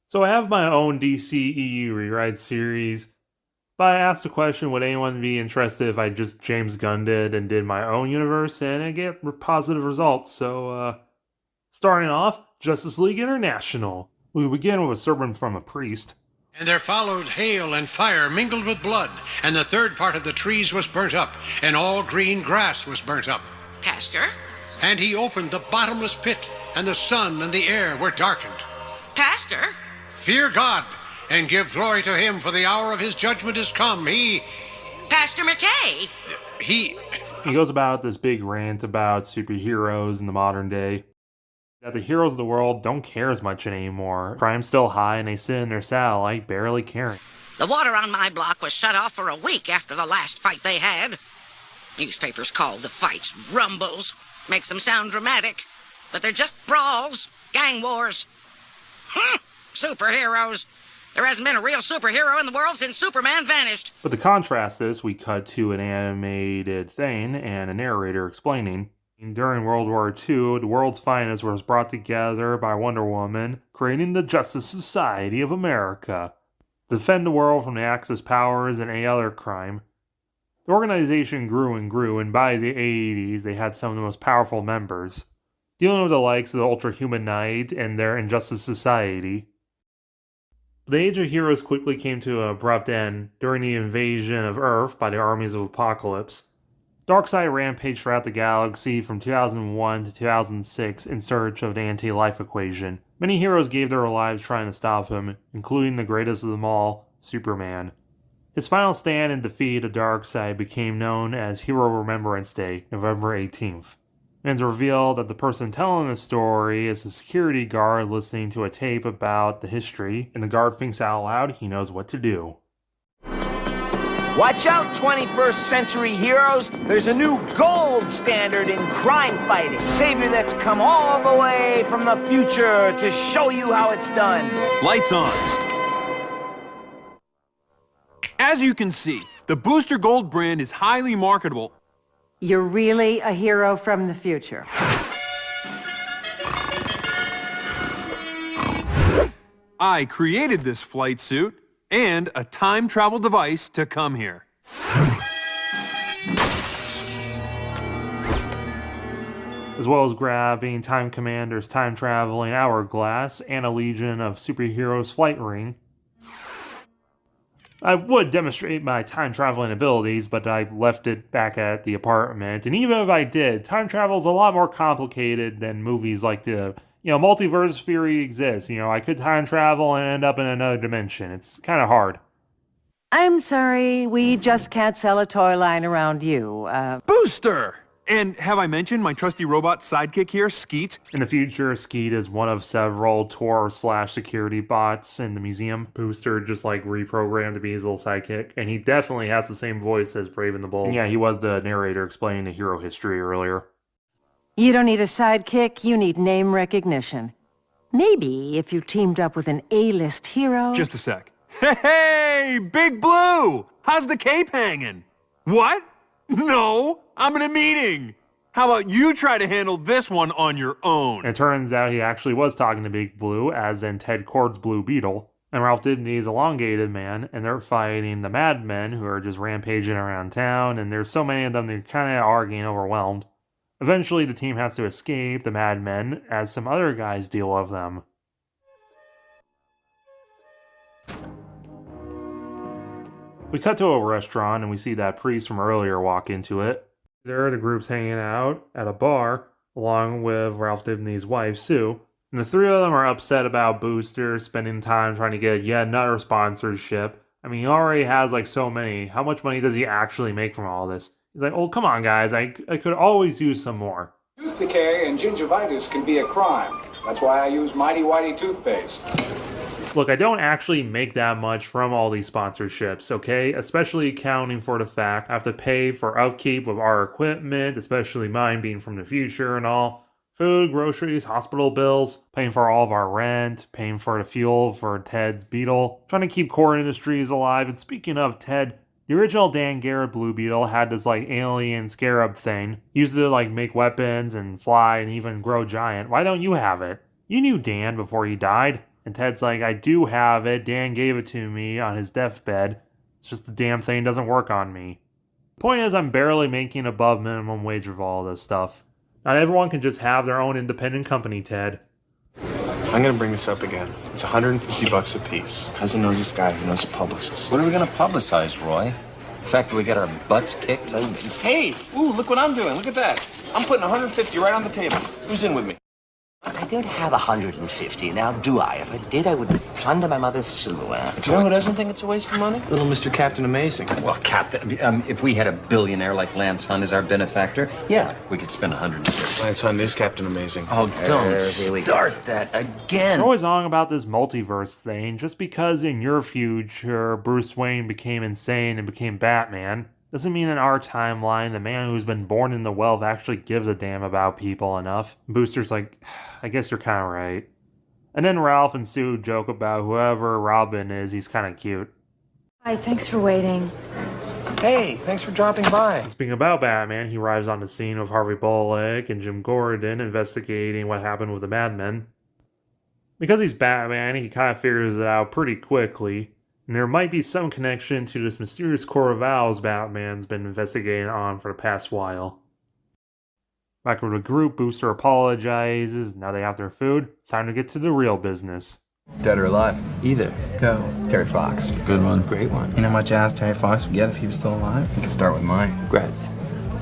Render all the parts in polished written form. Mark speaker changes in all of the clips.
Speaker 1: So I have my own DCEU rewrite series, but I asked the question, would anyone be interested if I just James Gunned it and did my own universe, and I get positive results. So, starting off, Justice League International. We begin with a sermon from a priest.
Speaker 2: And there followed hail and fire mingled with blood, and the third part of the trees was burnt up, and all green grass was burnt up.
Speaker 3: Pastor?
Speaker 2: And he opened the bottomless pit, and the sun and the air were darkened.
Speaker 3: Pastor?
Speaker 2: Fear God, and give glory to him, for the hour of his judgment is come.
Speaker 3: Pastor McKay?
Speaker 1: He goes about this big rant about superheroes in the modern day. That the heroes of the world don't care as much anymore. Crime's still high and they sit in their satellite barely caring.
Speaker 3: The water on my block was shut off for a week after the last fight they had. Newspapers call the fights rumbles. Makes them sound dramatic. But they're just brawls, gang wars. Superheroes. There hasn't been a real superhero in the world since Superman vanished.
Speaker 1: But to contrast this, we cut to an animated thing and a narrator explaining. During World War II, the world's finest was brought together by Wonder Woman, creating the Justice Society of America. To defend the world from the Axis powers and any other crime. The organization grew and grew, and by the 80s, they had some of the most powerful members, dealing with the likes of the Ultra-Human Knight and their Injustice Society. The Age of Heroes quickly came to an abrupt end during the invasion of Earth by the armies of Apocalypse. Darkseid rampaged throughout the galaxy from 2001 to 2006 in search of the anti-life equation. Many heroes gave their lives trying to stop him, including the greatest of them all, Superman. His final stand and defeat of Darkseid became known as Hero Remembrance Day, November 18th. And it's revealed that the person telling the story is a security guard listening to a tape about the history, and the guard thinks out loud he knows what to do.
Speaker 4: Watch out, 21st century heroes! There's a new gold standard in crime fighting. Savior that's come all the way from the future to show you how it's done.
Speaker 5: Lights on. As you can see, the Booster Gold brand is highly marketable.
Speaker 6: You're really a hero from the future.
Speaker 5: I created this flight suit and a time travel device to come here.
Speaker 1: As well as grabbing Time Commander's time-traveling hourglass and a Legion of Superheroes flight ring. I would demonstrate my time-traveling abilities, but I left it back at the apartment. And even if I did, time travel is a lot more complicated than movies like the, multiverse theory exists. I could time travel and end up in another dimension. It's kind of hard.
Speaker 6: I'm sorry, we just can't sell a toy line around you.
Speaker 5: Booster! And have I mentioned my trusty robot sidekick here, Skeet?
Speaker 1: In the future, Skeet is one of several Tor/security bots in the museum. Booster just reprogrammed to be his little sidekick, and he definitely has the same voice as Brave and the Bold. And yeah, he was the narrator explaining the hero history earlier.
Speaker 6: You don't need a sidekick, you need name recognition. Maybe if you teamed up with an A-list hero...
Speaker 5: Just a sec. Hey, Big Blue! How's the cape hanging? What? No, I'm in a meeting. How about you try to handle this one on your own?
Speaker 1: And it turns out he actually was talking to Big Blue, as in Ted Kord's Blue Beetle, and Ralph Dibny's Elongated Man, and they're fighting the Madmen, who are just rampaging around town, and there's so many of them they're kind of are getting overwhelmed. Eventually, the team has to escape the Madmen, as some other guys deal with them. We cut to a restaurant and we see that priest from earlier walk into it. There, the group's hanging out at a bar, along with Ralph Dibny's wife, Sue. And the three of them are upset about Booster spending time trying to get yet another sponsorship. I mean, he already has so many. How much money does he actually make from all this? He's like, oh, come on, guys. I could always use some more.
Speaker 7: Tooth decay and gingivitis can be a crime. That's why I use Mighty Whitey toothpaste.
Speaker 1: Look, I don't actually make that much from all these sponsorships, okay? Especially accounting for the fact I have to pay for upkeep of our equipment, especially mine being from the future and all. Food, groceries, hospital bills, paying for all of our rent, paying for the fuel for Ted's Beetle, trying to keep core industries alive. And speaking of Ted, the original Dan Garrett Blue Beetle had this alien scarab thing. Used to make weapons and fly and even grow giant. Why don't you have it? You knew Dan before he died. And Ted's like, I do have it. Dan gave it to me on his deathbed. It's just the damn thing doesn't work on me. Point is, I'm barely making above minimum wage with all this stuff. Not everyone can just have their own independent company, Ted.
Speaker 8: I'm gonna bring this up again. It's $150 a piece.
Speaker 9: Cousin knows this guy who knows a publicist.
Speaker 10: What are we gonna publicize, Roy? The fact that we got our butts kicked?
Speaker 9: Hey, ooh, look what I'm doing. Look at that. I'm putting 150 right on the table. Who's in with me?
Speaker 10: I don't have 150, now do I? If I did, I would plunder my mother's silverware.
Speaker 9: You know who doesn't think it's a waste of money?
Speaker 8: Little Mr. Captain Amazing.
Speaker 10: Well, Captain, if we had a billionaire like Lance Hunt as our benefactor, yeah, we could spend 150.
Speaker 8: Lance Hunt is Captain Amazing.
Speaker 10: Oh, don't start that again.
Speaker 1: We're always on about this multiverse thing. Just because in your future Bruce Wayne became insane and became Batman doesn't mean in our timeline the man who's been born in the wealth actually gives a damn about people enough. Booster's like, I guess you're kind of right. And then Ralph and Sue joke about whoever Robin is, he's kind of cute.
Speaker 11: Hi, thanks for waiting.
Speaker 8: Hey, thanks for dropping by.
Speaker 1: Speaking about Batman, he arrives on the scene with Harvey Bullock and Jim Gordon investigating what happened with the madmen. Because he's Batman, he kind of figures it out pretty quickly. And there might be some connection to this mysterious Court of Owls Batman's been investigating on for the past while. Back with the group, Booster apologizes. Now they have their food. It's time to get to the real business.
Speaker 12: Dead or alive?
Speaker 13: Either.
Speaker 12: Go.
Speaker 13: Terry Fox.
Speaker 12: Good one.
Speaker 13: Great one.
Speaker 12: You know how much ass Terry Fox would get if he was still alive?
Speaker 13: You can start with mine. Gretz.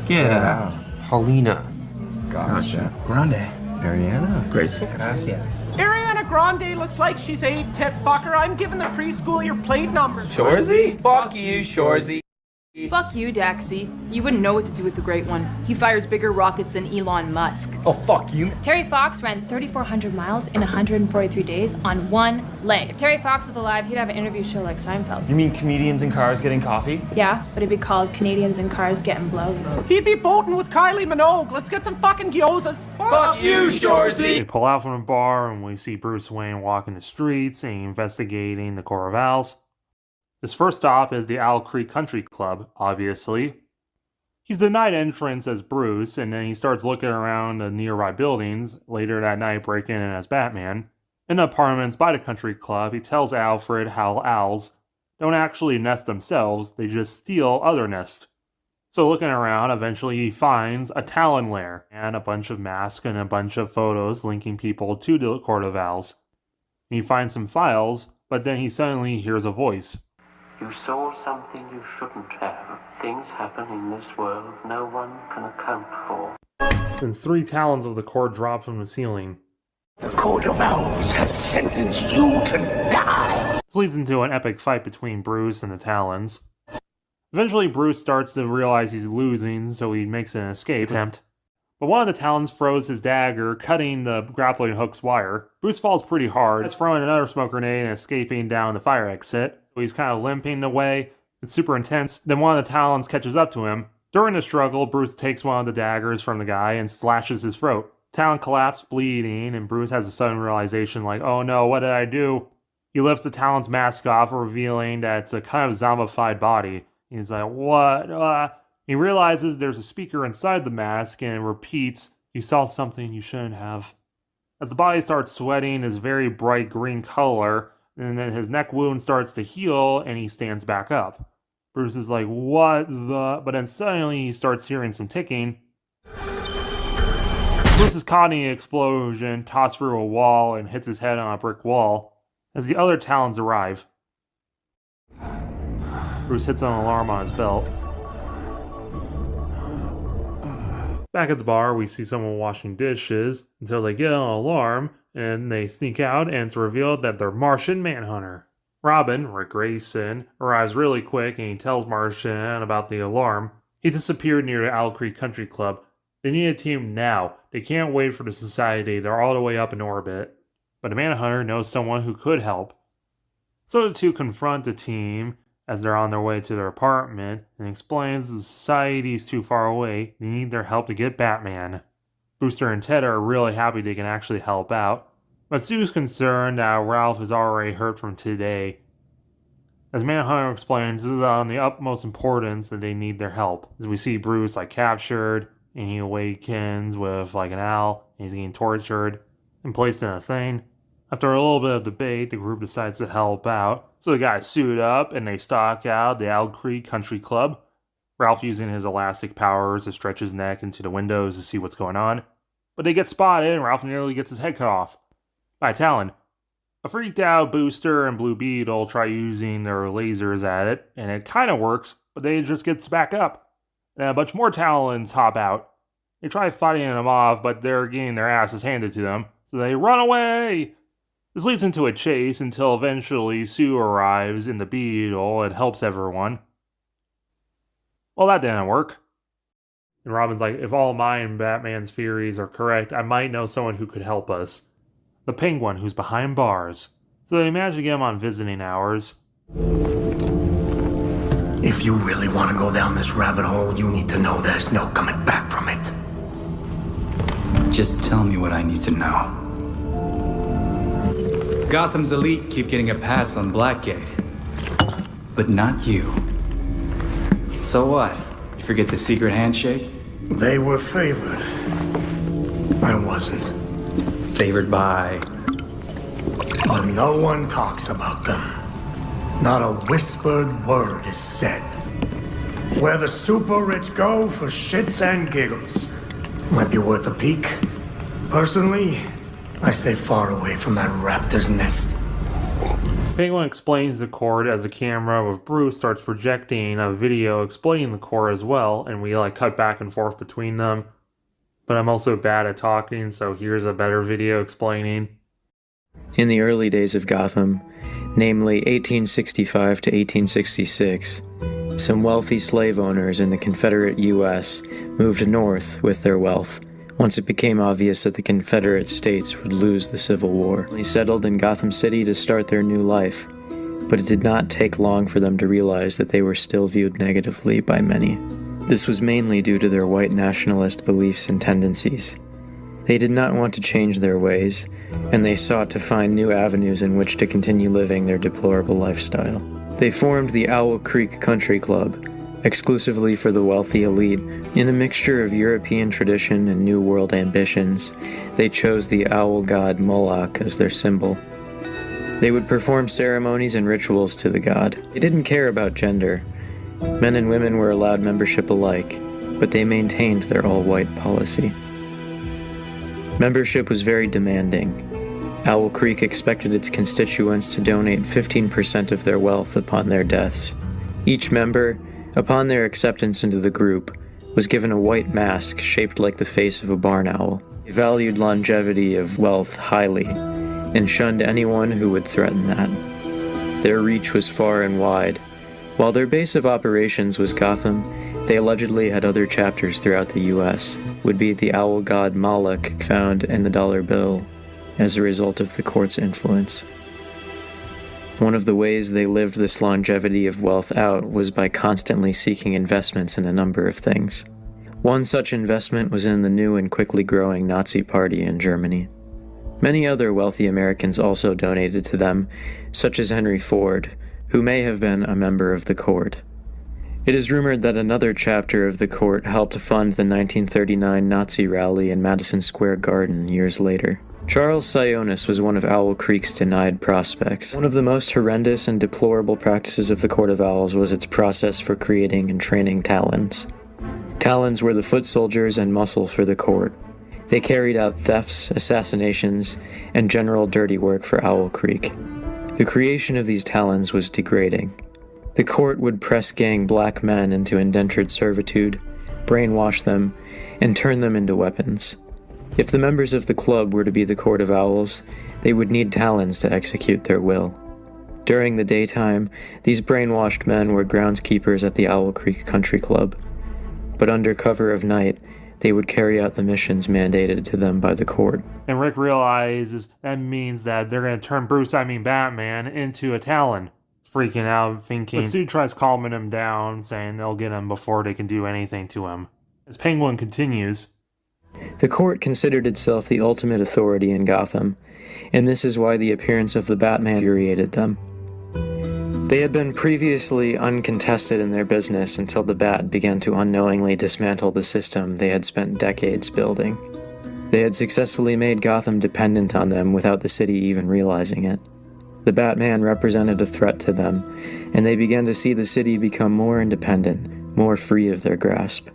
Speaker 12: Get out.
Speaker 13: Paulina.
Speaker 12: Gotcha. Grande.
Speaker 13: Ariana.
Speaker 12: Gracie. Gracias.
Speaker 14: Ariana Grande looks like she's 8, Ted fucker. I'm giving the preschool your plate number.
Speaker 12: Shorzy? Fuck you, Shorzy.
Speaker 11: Fuck you, Daxie. You wouldn't know what to do with the Great One. He fires bigger rockets than Elon Musk.
Speaker 12: Oh, fuck you.
Speaker 11: Terry Fox ran 3,400 miles in 143 days on one leg. If Terry Fox was alive, he'd have an interview show like Seinfeld.
Speaker 12: You mean comedians in cars getting coffee?
Speaker 11: Yeah, but it'd be called Canadians in Cars Getting Blows.
Speaker 14: He'd be boating with Kylie Minogue. Let's get some fucking gyozas.
Speaker 12: Fuck you, Shorzy.
Speaker 1: They pull out from the bar and we see Bruce Wayne walking the streets and investigating the Court of Owls. His first stop is the Owl Creek Country Club, obviously. He's denied entrance as Bruce, and then he starts looking around the nearby buildings, later that night breaking in as Batman. In the apartments by the country club, he tells Alfred how owls don't actually nest themselves, they just steal other nests. So looking around, eventually he finds a Talon lair, and a bunch of masks and a bunch of photos linking people to the Court of Owls. He finds some files, but then he suddenly hears a voice.
Speaker 15: You saw something you shouldn't have. Things happen in this world no one can account for.
Speaker 1: Then 3 talons of the court drop from the ceiling.
Speaker 4: The Court of Owls has sentenced you to die.
Speaker 1: This leads into an epic fight between Bruce and the Talons. Eventually, Bruce starts to realize he's losing, so he makes an escape attempt. But one of the Talons throws his dagger, cutting the grappling hook's wire. Bruce falls pretty hard. It's throwing another smoke grenade and escaping down the fire exit. He's kind of limping away. It's super intense. Then one of the Talons catches up to him. During the struggle, Bruce takes one of the daggers from the guy and slashes his throat. Talon collapses, bleeding, and Bruce has a sudden realization like, oh no, what did I do? He lifts the Talon's mask off, revealing that it's a kind of zombified body. He's like, what? He realizes there's a speaker inside the mask and repeats, you saw something you shouldn't have. As the body starts sweating this very bright green color, and then his neck wound starts to heal and he stands back up. Bruce is like, what the? But then suddenly he starts hearing some ticking. Bruce is caught in the explosion, tossed through a wall, and hits his head on a brick wall as the other Talons arrive. Bruce hits an alarm on his belt. Back at the bar, we see someone washing dishes until they get an alarm and they sneak out and it's revealed that they're Martian Manhunter. Robin, Rick Grayson, arrives really quick and he tells Martian about the alarm. He disappeared near the Owl Creek Country Club. They need a team now. They can't wait for the society. They're all the way up in orbit. But the Manhunter knows someone who could help. So the two confront the team as they're on their way to their apartment and explains the society's too far away. They need their help to get Batman. Booster and Ted are really happy they can actually help out. But Sue's concerned that Ralph is already hurt from today. As Manhunter explains, this is on the utmost importance that they need their help. As we see Bruce captured and he awakens with an owl and he's getting tortured and placed in a thing. After a little bit of debate, the group decides to help out. So the guys suit up and they stalk out the Owl Creek Country Club. Ralph using his elastic powers to stretch his neck into the windows to see what's going on. But they get spotted and Ralph nearly gets his head cut off by a Talon. A freaked out Booster and Blue Beetle try using their lasers at it, and it kind of works, but then it just gets back up. And a bunch more Talons hop out. They try fighting them off, but they're getting their asses handed to them, so they run away! This leads into a chase until eventually Sue arrives in the Beetle and helps everyone. Well, that didn't work. And Robin's like, if all mine and Batman's theories are correct, I might know someone who could help us. The Penguin, who's behind bars. So they manage to get him on visiting hours.
Speaker 16: If you really want to go down this rabbit hole, you need to know there's no coming back from it.
Speaker 17: Just tell me what I need to know. Gotham's elite keep getting a pass on Blackgate. But not you. So what? You forget the secret handshake?
Speaker 16: They were favored. I wasn't.
Speaker 17: Favored by?
Speaker 16: But no one talks about them. Not a whispered word is said. Where the super rich go for shits and giggles. Might be worth a peek. Personally, I stay far away from that raptor's nest.
Speaker 1: Penguin explains the cord as the camera with Bruce starts projecting a video explaining the cord as well, and we cut back and forth between them. But I'm also bad at talking, so here's a better video explaining.
Speaker 18: In the early days of Gotham, namely 1865 to 1866, some wealthy slave owners in the Confederate U.S. moved north with their wealth once it became obvious that the Confederate States would lose the Civil War. They settled in Gotham City to start their new life, but it did not take long for them to realize that they were still viewed negatively by many. This was mainly due to their white nationalist beliefs and tendencies. They did not want to change their ways, and they sought to find new avenues in which to continue living their deplorable lifestyle. They formed the Owl Creek Country Club, exclusively for the wealthy elite. In a mixture of European tradition and New World ambitions, they chose the owl god Moloch as their symbol. They would perform ceremonies and rituals to the god. They didn't care about gender. Men and women were allowed membership alike, but they maintained their all-white policy. Membership was very demanding. Owl Creek expected its constituents to donate 15% of their wealth upon their deaths. Each member, upon their acceptance into the group, was given a white mask shaped like the face of a barn owl. They valued longevity of wealth highly, and shunned anyone who would threaten that. Their reach was far and wide. While their base of operations was Gotham, they allegedly had other chapters throughout the U.S., would be the owl god Moloch found in the dollar bill as a result of the court's influence. One of the ways they lived this longevity of wealth out was by constantly seeking investments in a number of things. One such investment was in the new and quickly growing Nazi Party in Germany. Many other wealthy Americans also donated to them, such as Henry Ford, who may have been a member of the court. It is rumored that another chapter of the court helped fund the 1939 Nazi rally in Madison Square Garden years later. Charles Sionis was one of Owl Creek's denied prospects. One of the most horrendous and deplorable practices of the Court of Owls was its process for creating and training Talons. Talons were the foot soldiers and muscle for the court. They carried out thefts, assassinations, and general dirty work for Owl Creek. The creation of these Talons was degrading. The court would press gang black men into indentured servitude, brainwash them, and turn them into weapons. If the members of the club were to be the Court of Owls, they would need Talons to execute their will. During the daytime, these brainwashed men were groundskeepers at the Owl Creek Country Club, but under cover of night, they would carry out the missions mandated to them by the court.
Speaker 1: And Rick realizes that means that they're going to turn Batman, into a Talon. Freaking out, thinking. But Sue tries calming him down, saying they'll get him before they can do anything to him. As Penguin continues,
Speaker 18: the court considered itself the ultimate authority in Gotham, and this is why the appearance of the Batman infuriated them. They had been previously uncontested in their business until the Bat began to unknowingly dismantle the system they had spent decades building. They had successfully made Gotham dependent on them without the city even realizing it. The Batman represented a threat to them, and they began to see the city become more independent, more free of their grasp.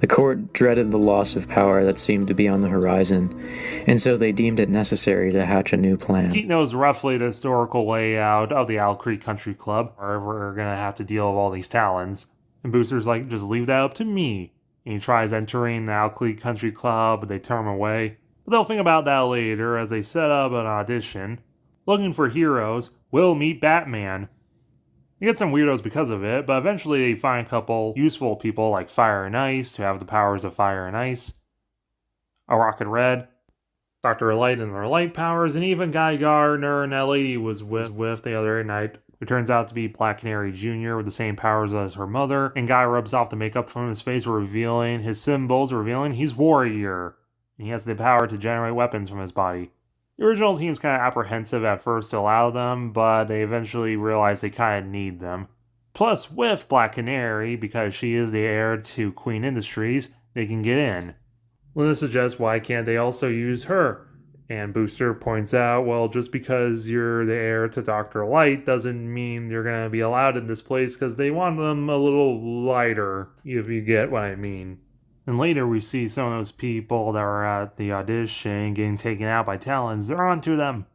Speaker 18: The court dreaded the loss of power that seemed to be on the horizon, and so they deemed it necessary to hatch a new plan.
Speaker 1: Skeet knows roughly the historical layout of the Owl Creek Country Club, or we're gonna have to deal with all these Talons. And Booster's like, just leave that up to me. And he tries entering the Owl Creek Country Club, but they turn him away. But they'll think about that later as they set up an audition. Looking for heroes, will meet Batman. They get some weirdos because of it, but eventually they find a couple useful people like Fire and Ice, who have the powers of Fire and Ice, a Rocket Red, Dr. Light and their light powers, and even Guy Gardner and that lady was with the other night, who turns out to be Black Canary Jr. with the same powers as her mother, and Guy rubs off the makeup from his face, revealing his symbols, revealing he's Warrior, and he has the power to generate weapons from his body. The original team's kind of apprehensive at first to allow them, but they eventually realize they kind of need them. Plus, with Black Canary, because she is the heir to Queen Industries, they can get in. Linda suggests why can't they also use her? And Booster points out, well, just because you're the heir to Dr. Light doesn't mean you're going to be allowed in this place because they want them a little lighter, if you get what I mean. And later we see some of those people that were at the audition getting taken out by Talons. They're onto them.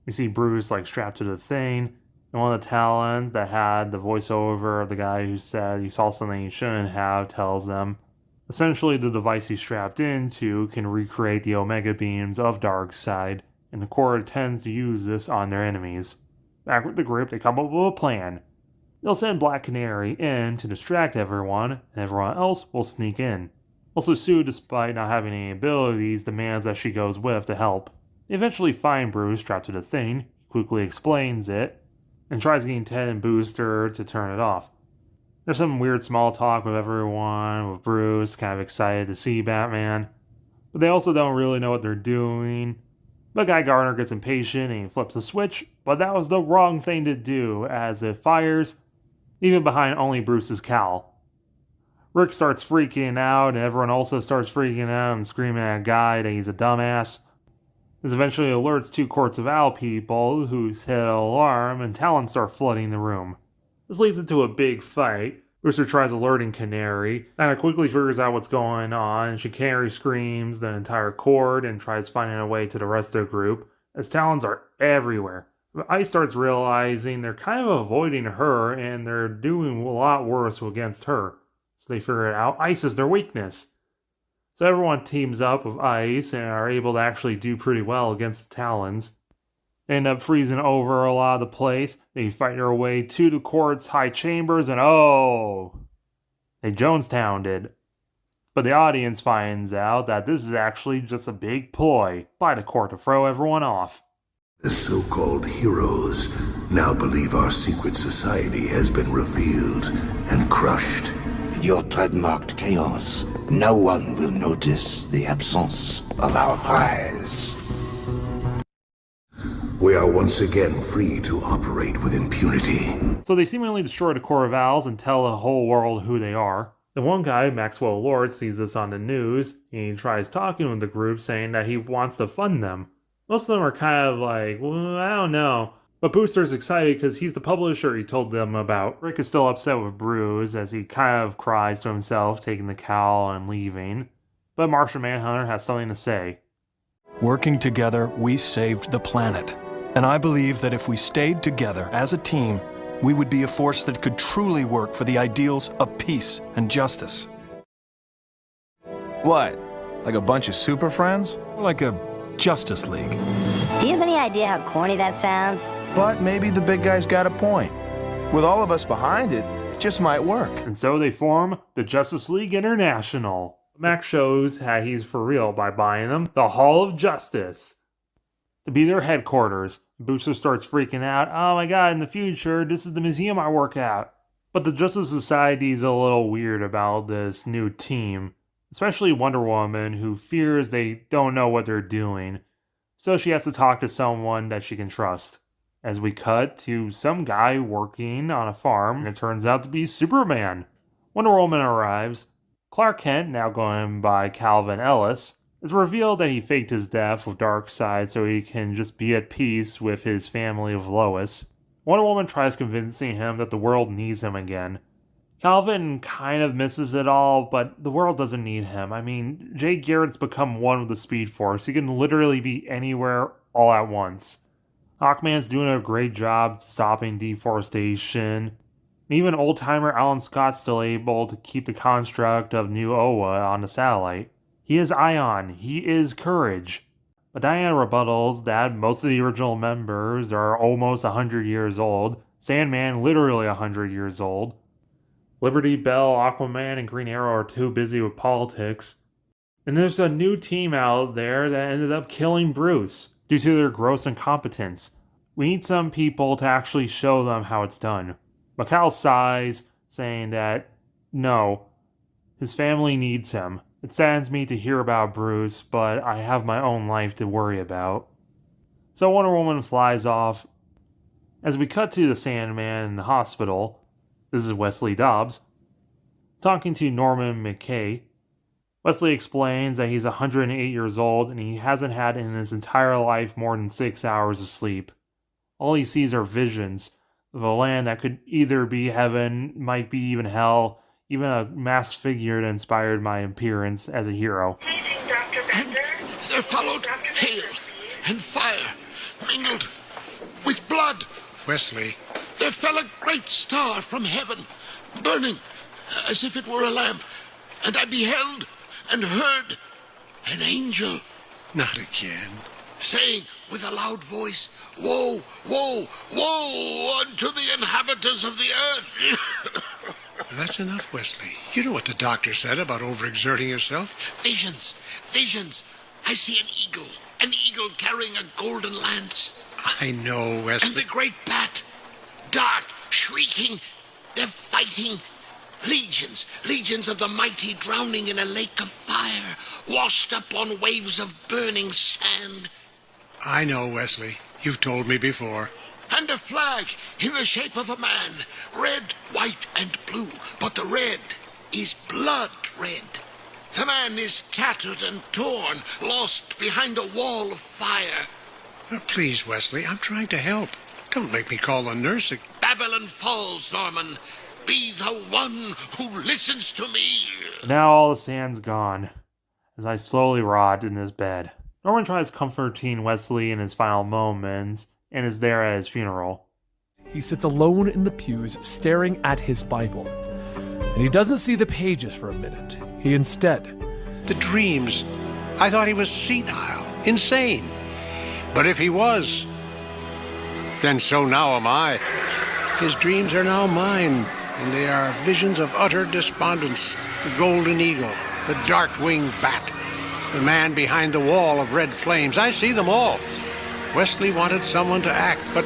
Speaker 1: We see Bruce like strapped to the thing. And one of the Talons that had the voiceover of the guy who said he saw something he shouldn't have tells them. Essentially the device he's strapped into can recreate the Omega beams of Darkseid. And the Court tends to use this on their enemies. Back with the group, they come up with a plan. They'll send Black Canary in to distract everyone, and everyone else will sneak in. Also, Sue, despite not having any abilities, demands that she goes with to help. They eventually find Bruce trapped to the thing, he quickly explains it, and tries getting Ted and Booster to turn it off. There's some weird small talk with everyone, with Bruce kind of excited to see Batman, but they also don't really know what they're doing. But Guy Gardner gets impatient and he flips the switch, but that was the wrong thing to do, as it fires even behind only Bruce's cowl. Rick starts freaking out, and everyone also starts freaking out and screaming at Guy that he's a dumbass. This eventually alerts two Courts of Owl people, who hit an alarm, and Talons start flooding the room. This leads into a big fight. Brewster tries alerting Canary, and quickly figures out what's going on, and Canary screams the entire court and tries finding a way to the rest of the group, as Talons are everywhere. But Ice starts realizing they're kind of avoiding her, and they're doing a lot worse against her. So they figure it out. Ice is their weakness. So everyone teams up with Ice and are able to actually do pretty well against the Talons. They end up freezing over a lot of the place. They fight their way to the court's high chambers, and they Jonestowned it. But the audience finds out that this is actually just a big ploy by the court to throw everyone off.
Speaker 19: The so-called heroes now believe our secret society has been revealed and crushed.
Speaker 20: Your trademarked chaos. No one will notice the absence of our prize.
Speaker 19: We are once again free to operate with impunity.
Speaker 1: So they seemingly destroy the Court of Owls and tell the whole world who they are. The one guy, Maxwell Lord, sees this on the news, and he tries talking with the group, saying that he wants to fund them. Most of them are kind of like, well, I don't know. But Booster's excited because he's the publisher he told them about. Rick is still upset with Bruce as he kind of cries to himself, taking the cowl and leaving. But Martian Manhunter has something to say.
Speaker 21: Working together, we saved the planet. And I believe that if we stayed together as a team, we would be a force that could truly work for the ideals of peace and justice.
Speaker 22: What? Like a bunch of super friends?
Speaker 21: Like a Justice League.
Speaker 23: Do you have any idea how corny that sounds?
Speaker 22: But maybe the big guy's got a point. With all of us behind it, it just might work.
Speaker 1: And so they form the Justice League International. Max shows how he's for real by buying them the Hall of Justice to be their headquarters. Booster starts freaking out. Oh my god, in the future, this is the museum I work at. But the Justice Society is a little weird about this new team. Especially Wonder Woman, who fears they don't know what they're doing. So she has to talk to someone that she can trust. As we cut to some guy working on a farm, and it turns out to be Superman. Wonder Woman arrives. Clark Kent, now going by Calvin Ellis, It's revealed that he faked his death with Darkseid so he can just be at peace with his family of Lois. Wonder Woman tries convincing him that the world needs him again. Calvin kind of misses it all, but the world doesn't need him. I mean, Jay Garritt's become one with the Speed Force. He can literally be anywhere all at once. Hawkman's doing a great job stopping deforestation. Even old-timer Alan Scott's still able to keep the construct of New Oa on the satellite. He is Ion. He is Courage. But Diana rebuttals that most of the original members are almost 100 years old. Sandman literally 100 years old. Liberty Bell, Aquaman, and Green Arrow are too busy with politics. And there's a new team out there that ended up killing Bruce due to their gross incompetence. We need some people to actually show them how it's done. Mikhail sighs, saying that, no, his family needs him. It saddens me to hear about Bruce, but I have my own life to worry about. So Wonder Woman flies off. As we cut to the Sandman in the hospital, this is Wesley Dobbs, talking to Norman McKay. Wesley explains that he's 108 years old and he hasn't had in his entire life more than 6 hours of sleep. All he sees are visions of a land that could either be heaven, might be even hell, even a masked figure that inspired my appearance as a hero.
Speaker 19: And there followed hail and fire, mingled with blood.
Speaker 2: Wesley.
Speaker 19: There fell a great star from heaven, burning as if it were a lamp, and I beheld and heard an angel.
Speaker 2: Not again.
Speaker 19: Saying with a loud voice, woe, woe, woe unto the inhabitants of the earth.
Speaker 2: That's enough, Wesley. You know what the doctor said about overexerting yourself.
Speaker 19: Visions, visions. I see an eagle carrying a golden lance.
Speaker 2: I know, Wesley.
Speaker 19: And the great bat, dark, shrieking. They're fighting. Legions of the mighty drowning in a lake of fire, washed up on waves of burning sand.
Speaker 2: I know, Wesley. You've told me before.
Speaker 19: And a flag in the shape of a man, red, white, and blue, but the red is blood red. The man is tattered and torn, lost behind a wall of fire.
Speaker 2: Please, Wesley, I'm trying to help. Don't make me call the nurse.
Speaker 19: Babylon falls, Norman. Be the one who listens to me.
Speaker 1: Now all the sand's gone, as I slowly rot in his bed. Norman tries comforting Wesley in his final moments, and is there at his funeral.
Speaker 3: He sits alone in the pews, staring at his Bible. And he doesn't see the pages for a minute. He instead...
Speaker 2: The dreams. I thought he was senile, insane. But if he was, then so now am I. His dreams are now mine, and they are visions of utter despondence. The golden eagle, the dark-winged bat, the man behind the wall of red flames. I see them all. Wesley wanted someone to act, but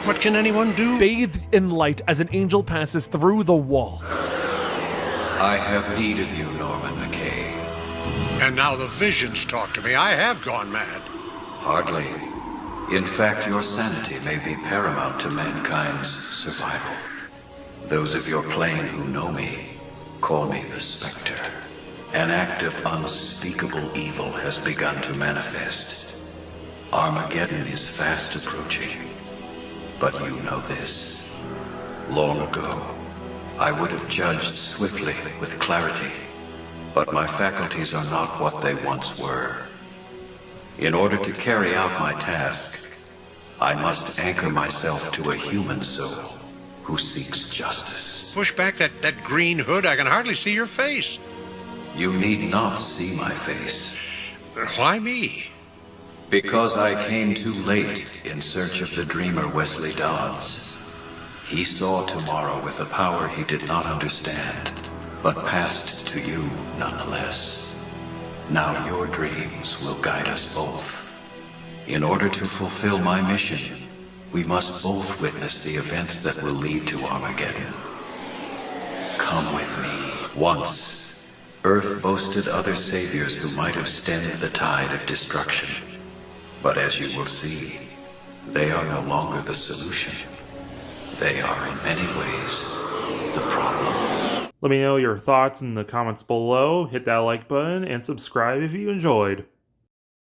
Speaker 2: what can anyone do?
Speaker 3: Bathed in light as an angel passes through the wall.
Speaker 20: I have need of you, Norman McKay.
Speaker 2: And now the visions talk to me. I have gone mad.
Speaker 20: Hardly. In fact, your sanity may be paramount to mankind's survival. Those of your plane who know me call me the Spectre. An act of unspeakable evil has begun to manifest. Armageddon is fast approaching. But you know this. Long ago, I would have judged swiftly with clarity, but my faculties are not what they once were. In order to carry out my task, I must anchor myself to a human soul who seeks justice.
Speaker 2: Push back that green hood. I can hardly see your face.
Speaker 20: You need not see my face.
Speaker 2: Why me?
Speaker 20: Because I came too late in search of the dreamer Wesley Dodds. He saw tomorrow with a power he did not understand, but passed to you nonetheless. Now your dreams will guide us both. In order to fulfill my mission, we must both witness the events that will lead to Armageddon. Come with me. Once, Earth boasted other saviors who might have stemmed the tide of destruction. But as you will see, they are no longer the solution. They are in many ways the problem.
Speaker 1: Let me know your thoughts in the comments below, hit that like button, and subscribe if you enjoyed.